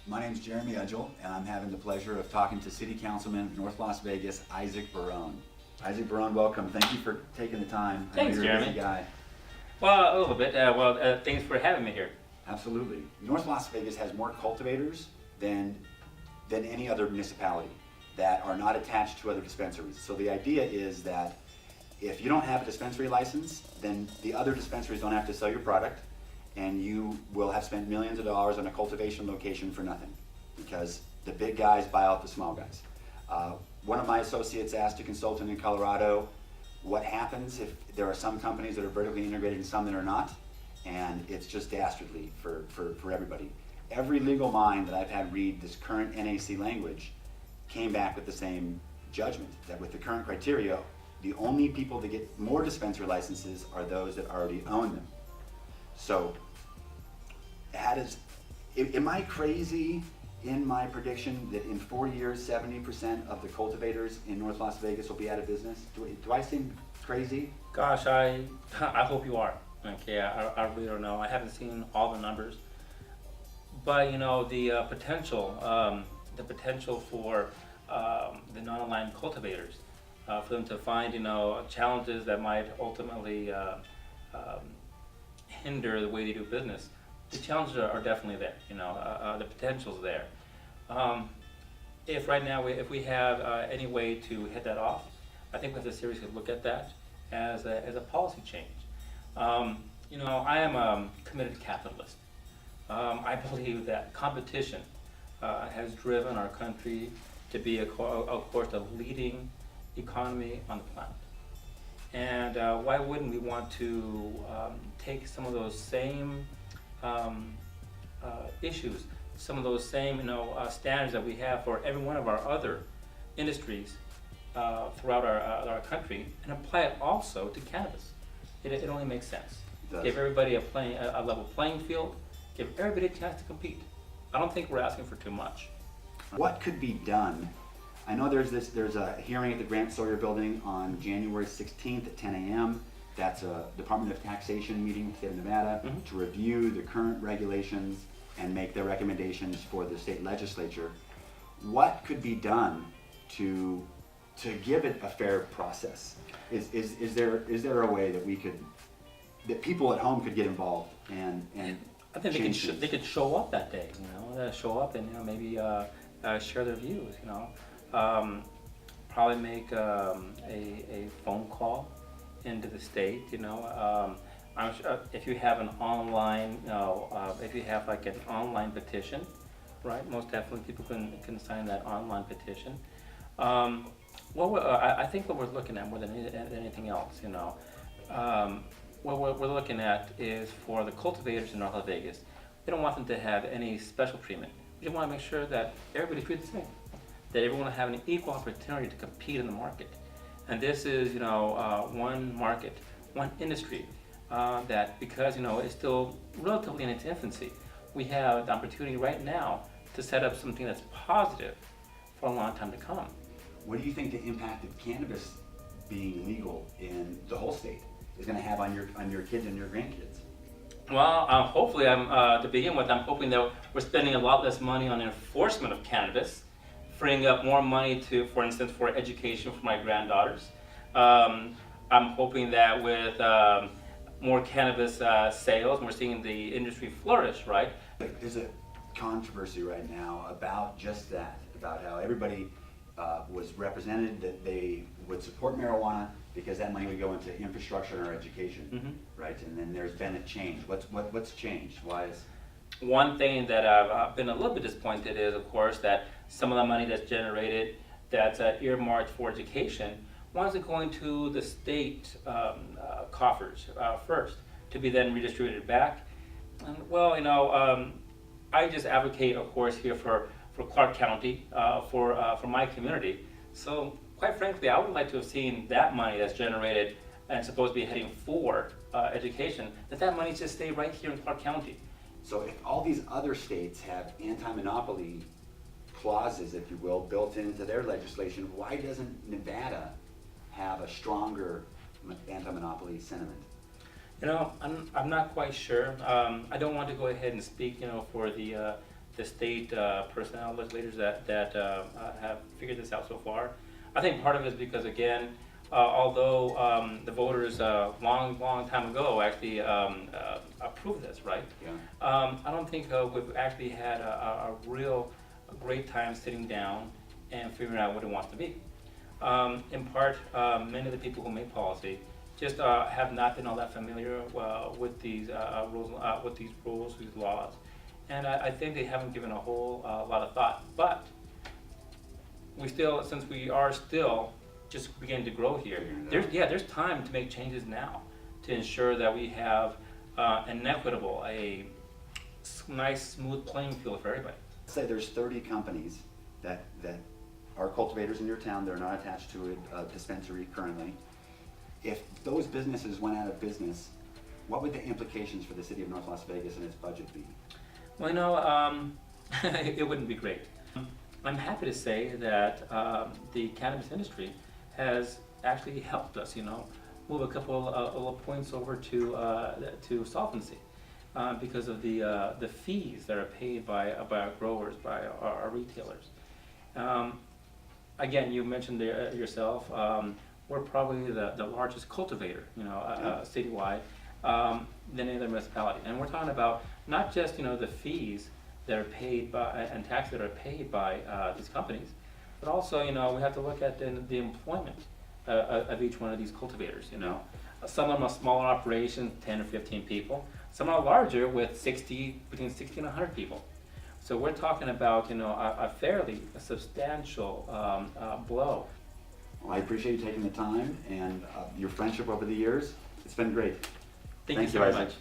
My name's Jeremy Edgel, and I'm having the pleasure of talking to City Councilman North Las Vegas, Isaac Barron. Isaac Barron, welcome. Thank you for taking the time. Thanks, I know you're a Jeremy. busy guy. Well, a little bit. Thanks for having me here. Absolutely. North Las Vegas has more cultivators than any other municipality that are not attached to other dispensaries. So the idea is that if you don't have a dispensary license, then the other dispensaries don't have to sell your product, and you will have spent millions of dollars on a cultivation location for nothing, because the big guys buy out the small guys. One of my associates asked a consultant in Colorado what happens if there are some companies that are vertically integrated and some that are not, and it's just dastardly for everybody. Every legal mind that I've had read this current NAC language came back with the same judgment, that with the current criteria, the only people that get more dispensary licenses are those that already own them. So, am I crazy in my prediction that in 4 years, 70% of the cultivators in North Las Vegas will be out of business? Do I seem crazy? Gosh, I hope you are. Okay, I really don't know. I haven't seen all the numbers, but you know the potential for the non-aligned cultivators, for them to find challenges that might ultimately hinder the way they do business. The challenges are definitely there. The potential's there. If right now if we have any way to hit that off, I think we have to seriously look at that as a policy change. I am a committed capitalist. I believe that competition has driven our country to be, of course, the leading economy on the planet. And why wouldn't we want to take some of those same issues, some of those same standards that we have for every one of our other industries throughout our country, and apply it also to cannabis? It only makes sense. Give everybody a level playing field. Give everybody a chance to compete. I don't think we're asking for too much. What could be done? I know there's a hearing at the Grant Sawyer building on January 16th at 10 a.m. That's a Department of Taxation meeting with the state of Nevada to review the current regulations and make their recommendations for the state legislature. What could be done to give it a fair process? Is there a way that people at home could get involved and I think they could show up that day, show up and maybe share their views, probably make a phone call into the state, I'm sure if you have an online, if you have like an online petition, right? Most definitely people can sign that online petition. I think what we're looking at more than anything else, what we're looking at is for the cultivators in North Las Vegas. We don't want them to have any special treatment. We just want to make sure that everybody's treated the same, that everyone will have an equal opportunity to compete in the market. And this is, one market, one industry that, because it's still relatively in its infancy, we have the opportunity right now to set up something that's positive for a long time to come. What do you think the impact of cannabis being legal in the whole state is going to have on your kids and your grandkids? Well, hopefully, to begin with, I'm hoping that we're spending a lot less money on enforcement of cannabis, freeing up more money for instance, for education for my granddaughters. I'm hoping that with more cannabis sales, we're seeing the industry flourish, right? There's a controversy right now about just that, about how everybody was represented that they would support marijuana because that money would go into infrastructure and our education, right? And then there's been a change. What's changed? Why is? One thing that I've been a little bit disappointed is, of course, that some of the money that's generated, that's earmarked for education, winds up going to the state coffers first, to be then redistributed back. And, well, I just advocate, of course, here for Clark County, for my community. So, quite frankly, I would like to have seen that money that's generated and supposed to be heading for education, that money just stay right here in Clark County. So if all these other states have anti-monopoly clauses, if you will, built into their legislation, why doesn't Nevada have a stronger anti-monopoly sentiment? I'm not quite sure. I don't want to go ahead and speak, for the the state personnel legislators that have figured this out so far. I think part of it is because, again, although the voters long time ago actually approved this, right? Yeah. I don't think we've actually had a great time sitting down and figuring out what it wants to be. In part, many of the people who make policy just have not been all that familiar with these rules, these laws, and I think they haven't given a whole lot of thought. But we still, since we are still just beginning to grow here, there's time to make changes now to ensure that we have an equitable, nice, smooth playing field for everybody. Say there's 30 companies that are cultivators in your town. They're not attached to a dispensary currently. If those businesses went out of business, what would the implications for the city of North Las Vegas and its budget be? Well, it wouldn't be great. I'm happy to say that the cannabis industry has actually helped us, move a couple of points over to solvency because of the fees that are paid by our growers, by our retailers. Again, you mentioned yourself, we're probably the largest cultivator, citywide, than any other municipality. And we're talking about not just, the fees that are paid by, and taxes that are paid by these companies, but also, we have to look at the employment of each one of these cultivators, Some of them are smaller operations, 10 or 15 people. Some are larger with between 60 and 100 people. So we're talking about, a fairly substantial blow. Well, I appreciate you taking the time and your friendship over the years. It's been great. Thank you so very Isaac. much.